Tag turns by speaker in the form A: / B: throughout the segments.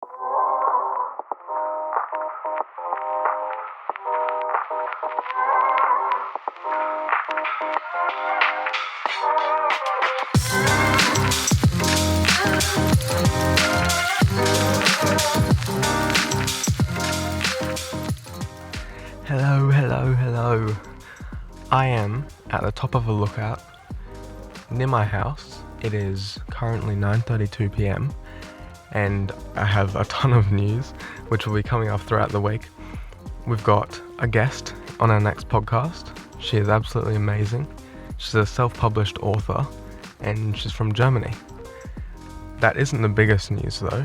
A: Hello. I am at the top of a lookout near my house. It is currently 9:32 p.m. and I have a ton of news which will be coming up throughout the week. We've got a guest on our next podcast. She is absolutely amazing. She's a self-published author and she's from Germany. That isn't the biggest news though,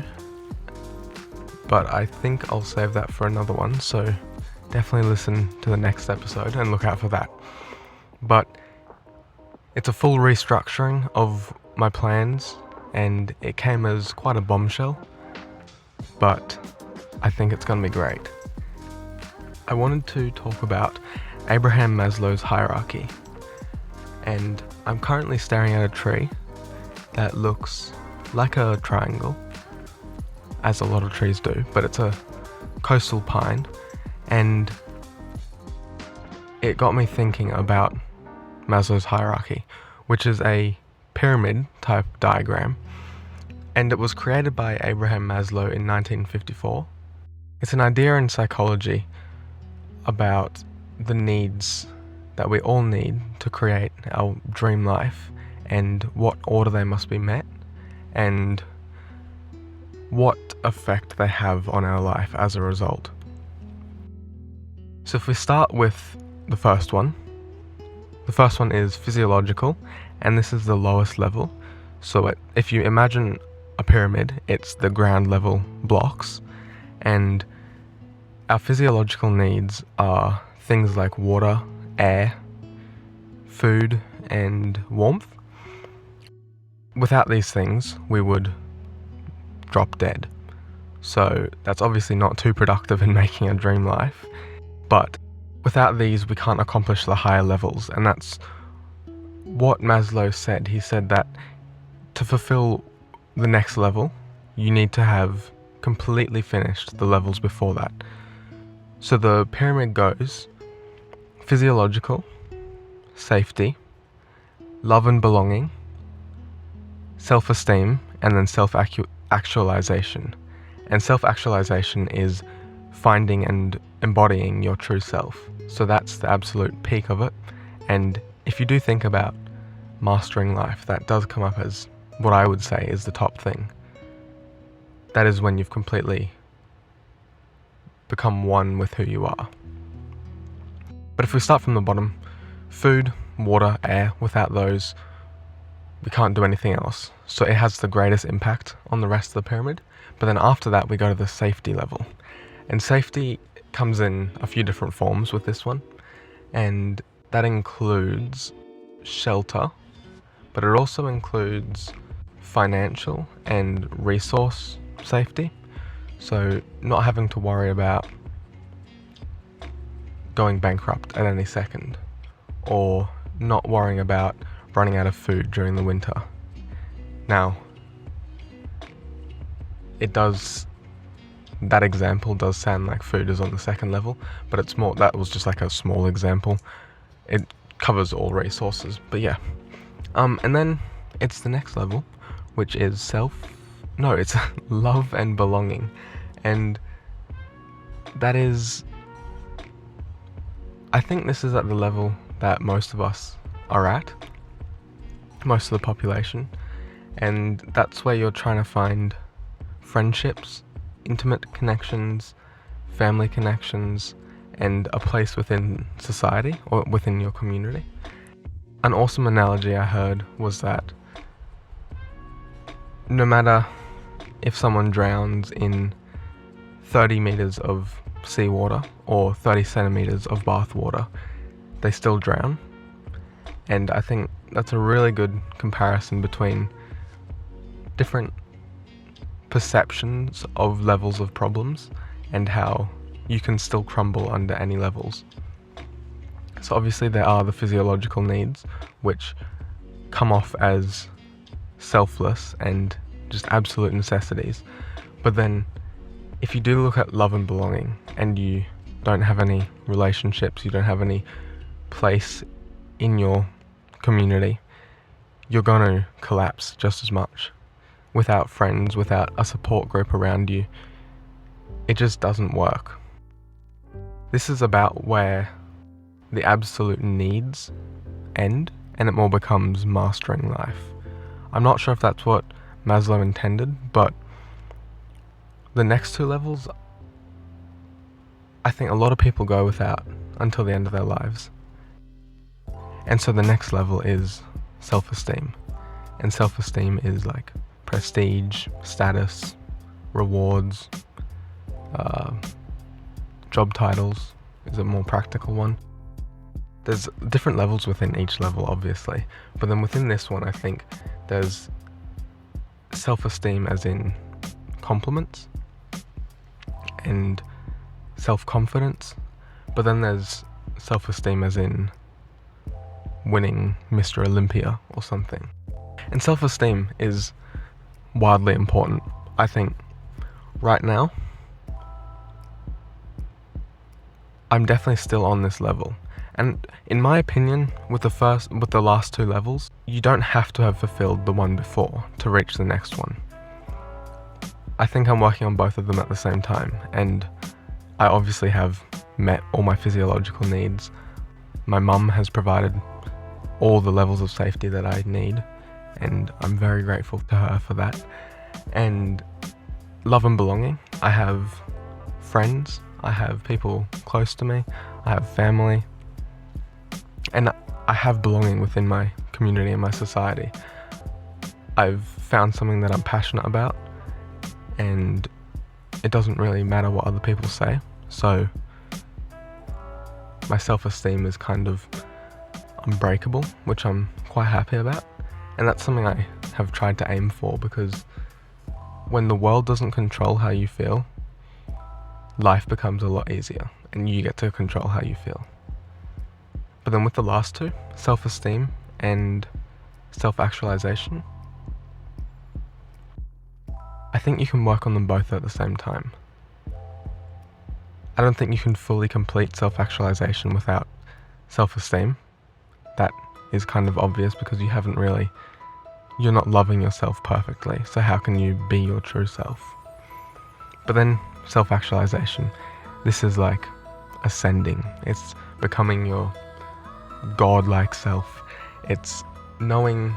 A: but I think I'll save that for another one, so definitely listen to the next episode and look out for that. But it's a full restructuring of my plans and it came as quite a bombshell, but I think it's going to be great. I wanted to talk about Abraham Maslow's hierarchy, and I'm currently staring at a tree that looks like a triangle, as a lot of trees do, but it's a coastal pine. And it got me thinking about Maslow's hierarchy, which is a pyramid type diagram, and it was created by Abraham Maslow in 1954. It's an idea in psychology about the needs that we all need to create our dream life and what order they must be met and what effect they have on our life as a result. So if we start with the first one is physiological, and this is the lowest level. So if you imagine a pyramid, it's the ground level blocks, and our physiological needs are things like water, air, food, and warmth. Without these things, we would drop dead. So that's obviously not too productive in making a dream life. But without these, we can't accomplish the higher levels, and that's what Maslow said. He said that to fulfill the next level, you need to have completely finished the levels before that. So the pyramid goes physiological, safety, love and belonging, self-esteem, and then self-actualization. And self-actualization is finding and embodying your true self. So that's the absolute peak of it. And if you do think about mastering life, that does come up as what I would say is the top thing. That is when you've completely become one with who you are. But if we start from the bottom, food, water, air, without those, we can't do anything else. So it has the greatest impact on the rest of the pyramid. But then after that, we go to the safety level. And safety comes in a few different forms with this one, and that includes shelter, but it also includes financial and resource safety. So not having to worry about going bankrupt at any second, or not worrying about running out of food during the winter. Now, that example does sound like food is on the second level, but it's more, that was just like a small example. It covers all resources, but yeah. And then it's the next level, which is it's love and belonging. And that is, I think this is at the level that most of us are at, most of the population. And that's where you're trying to find friendships, intimate connections, family connections, and a place within society or within your community. An awesome analogy I heard was that no matter if someone drowns in 30 meters of seawater or 30 centimeters of bath water, they still drown. And I think that's a really good comparison between different perceptions of levels of problems and how you can still crumble under any levels. So obviously there are the physiological needs, which come off as selfless and just absolute necessities. But then if you do look at love and belonging and you don't have any relationships, you don't have any place in your community, you're going to collapse just as much. Without friends, without a support group around you, it just doesn't work. This is about where the absolute needs end and it more becomes mastering life. I'm not sure if that's what Maslow intended, but the next two levels, I think a lot of people go without until the end of their lives. And so the next level is self-esteem. And self-esteem is like prestige, status, rewards, job titles is a more practical one. There's different levels within each level, obviously, but then within this one, I think there's self-esteem as in compliments and self-confidence, but then there's self-esteem as in winning Mr. Olympia or something. And self-esteem is wildly important. I think right now, I'm definitely still on this level. And in my opinion, with the last two levels, you don't have to have fulfilled the one before to reach the next one. I think I'm working on both of them at the same time, and I obviously have met all my physiological needs. My mum has provided all the levels of safety that I need, and I'm very grateful to her for that. And love and belonging, I have friends, I have people close to me, I have family, and I have belonging within my community and my society. I've found something that I'm passionate about, and it doesn't really matter what other people say, so my self-esteem is kind of unbreakable, which I'm quite happy about, and that's something I have tried to aim for, because when the world doesn't control how you feel, life becomes a lot easier, and you get to control how you feel. But then with the last two, self-esteem and self-actualization, I think you can work on them both at the same time. I don't think you can fully complete self-actualization without self-esteem. That is kind of obvious because you're not loving yourself perfectly, so how can you be your true self? But then self-actualization, this is like ascending. It's becoming your godlike self. It's knowing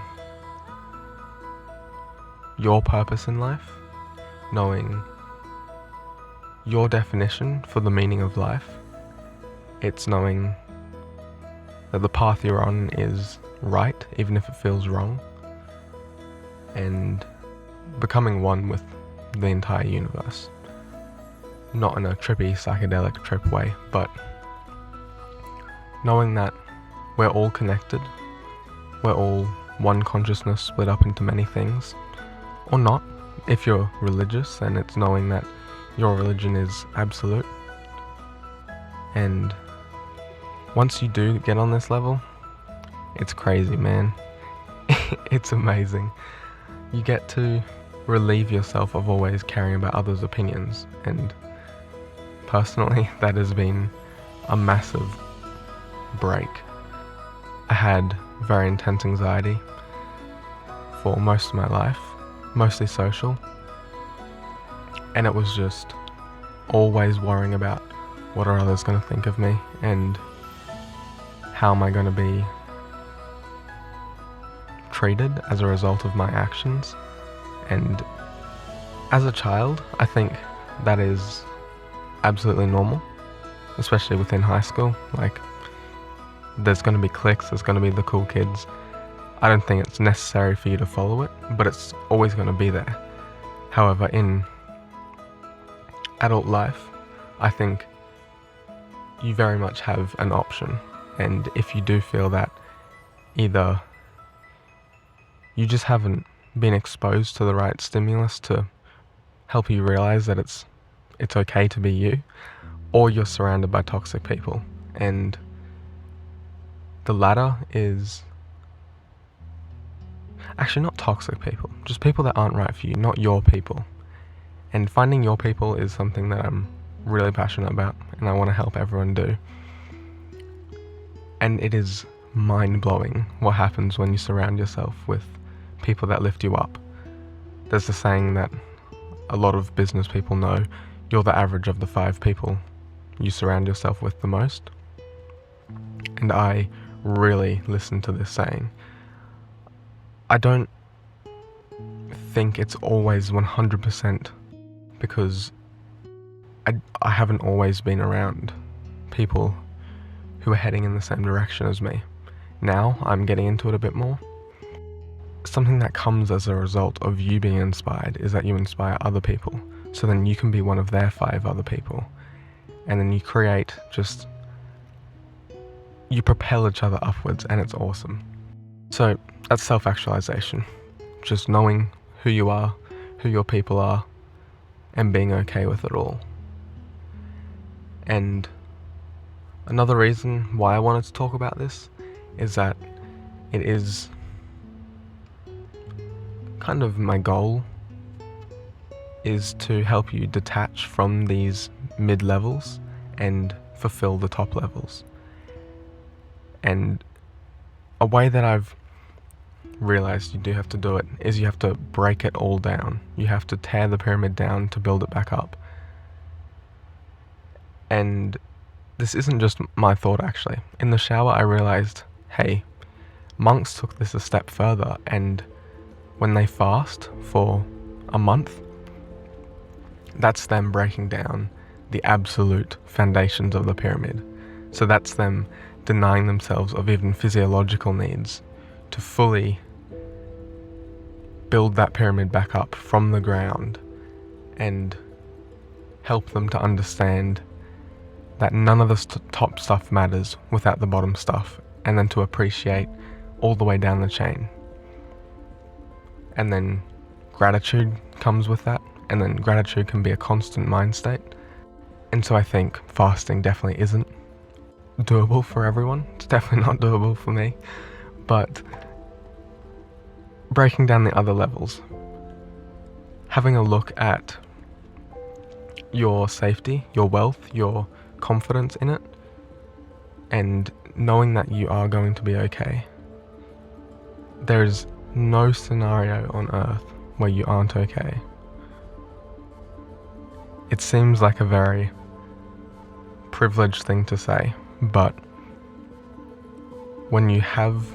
A: your purpose in life, knowing your definition for the meaning of life. It's knowing that the path you're on is right, even if it feels wrong, and becoming one with the entire universe. Not in a trippy, psychedelic trip way, but knowing that we're all connected, we're all one consciousness split up into many things, or not. If you're religious, then it's knowing that your religion is absolute. And once you do get on this level, it's crazy, man. It's amazing. You get to relieve yourself of always caring about others' opinions, and personally, that has been a massive break. I had very intense anxiety for most of my life, mostly social, and it was just always worrying about what are others going to think of me, and how am I going to be treated as a result of my actions. And as a child, I think that is absolutely normal, especially within high school. Like, there's going to be cliques, there's going to be the cool kids. I don't think it's necessary for you to follow it, but it's always going to be there. However, in adult life, I think you very much have an option. And if you do feel that either you just haven't been exposed to the right stimulus to help you realize that it's okay to be you, or you're surrounded by toxic people. And the latter is actually not toxic people, just people that aren't right for you, not your people. And finding your people is something that I'm really passionate about and I want to help everyone do. And it is mind-blowing what happens when you surround yourself with people that lift you up. There's a saying that a lot of business people know: you're the average of the 5 people you surround yourself with the most. And I really listen to this saying. I don't think it's always 100%, because I haven't always been around people who are heading in the same direction as me. Now I'm getting into it a bit more. Something that comes as a result of you being inspired is that you inspire other people, so then you can be one of their 5 other people, and then you create you propel each other upwards, and it's awesome. So that's self-actualization, just knowing who you are, who your people are, and being okay with it all. And another reason why I wanted to talk about this is that it is kind of my goal is to help you detach from these mid-levels and fulfill the top levels. And a way that I've realized you do have to do it is you have to break it all down. You have to tear the pyramid down to build it back up. And this isn't just my thought, actually. In the shower I realized, hey, monks took this a step further, and when they fast for a month, that's them breaking down the absolute foundations of the pyramid. So that's them denying themselves of even physiological needs to fully build that pyramid back up from the ground and help them to understand that none of the top stuff matters without the bottom stuff, and then to appreciate all the way down the chain. And then gratitude comes with that, and then gratitude can be a constant mind state. And so I think fasting definitely isn't doable for everyone. It's definitely not doable for me. But breaking down the other levels, having a look at your safety, your wealth, your confidence in it, and knowing that you are going to be okay. There's no scenario on earth where you aren't okay. It seems like a very privileged thing to say, but when you have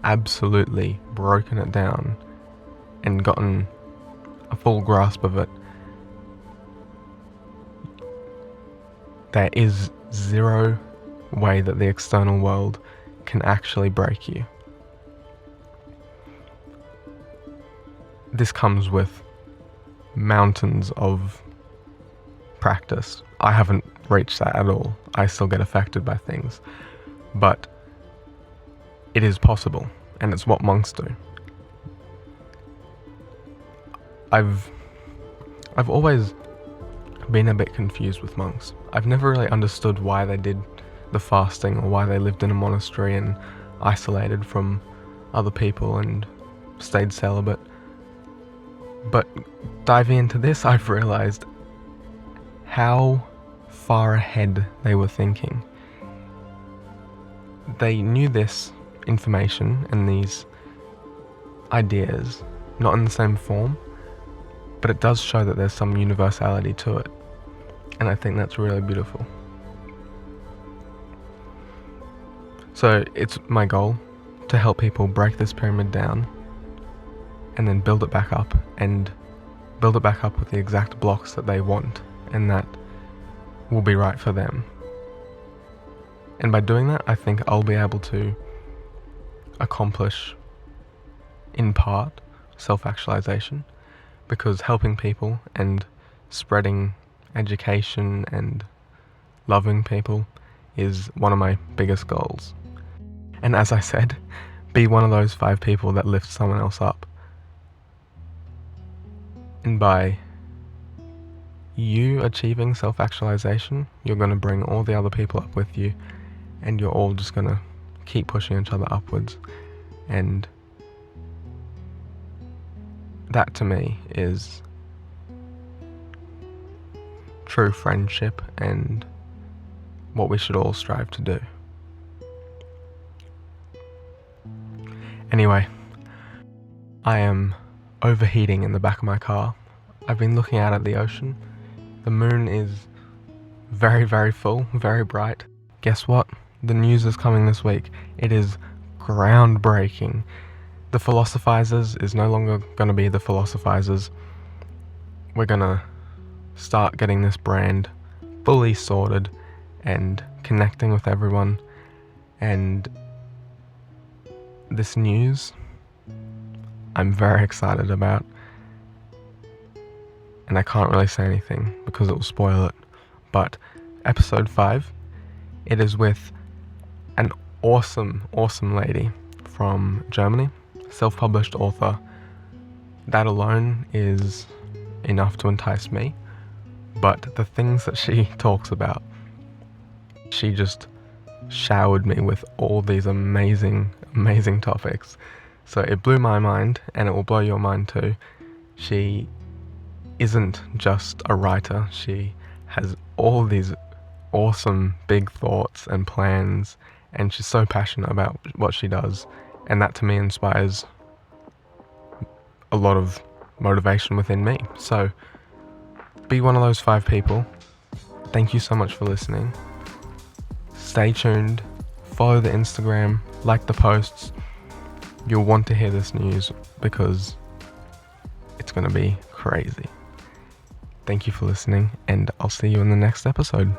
A: absolutely broken it down and gotten a full grasp of it, there is zero way that the external world can actually break you. This comes with mountains of practice. I haven't reached that at all. I still get affected by things. But it is possible, and it's what monks do. I've always been a bit confused with monks. I've never really understood why they did the fasting, or why they lived in a monastery and isolated from other people and stayed celibate. But diving into this, I've realized how far ahead they were thinking. They knew this information and these ideas, not in the same form, but it does show that there's some universality to it. And I think that's really beautiful. So it's my goal to help people break this pyramid down and then build it back up, and build it back up with the exact blocks that they want and that will be right for them. And by doing that, I think I'll be able to accomplish, in part, self-actualization, because helping people and spreading education and loving people is one of my biggest goals. And as I said, be one of those 5 people that lifts someone else up. And by you achieving self-actualization, you're going to bring all the other people up with you, and you're all just going to keep pushing each other upwards. And that to me is true friendship and what we should all strive to do. Anyway, I am overheating in the back of my car. I've been looking out at the ocean. The moon is very, very full, very bright. Guess what? The news is coming this week. It is groundbreaking. The Philosophizers is no longer going to be the Philosophizers. We're going to start getting this brand fully sorted and connecting with everyone. And this news, I'm very excited about. And I can't really say anything because it will spoil it. But episode 5, it is with an awesome lady from Germany, self-published author. That alone is enough to entice me. But the things that she talks about, she just showered me with all these amazing topics. So it blew my mind, and it will blow your mind too. She isn't just a writer. She has all these awesome big thoughts and plans, and she's so passionate about what she does, and that to me inspires a lot of motivation within me. So be one of those 5 people. Thank you so much for listening. Stay tuned, follow the Instagram, like the posts. You'll want to hear this news because it's going to be crazy. Thank you for listening, and I'll see you in the next episode.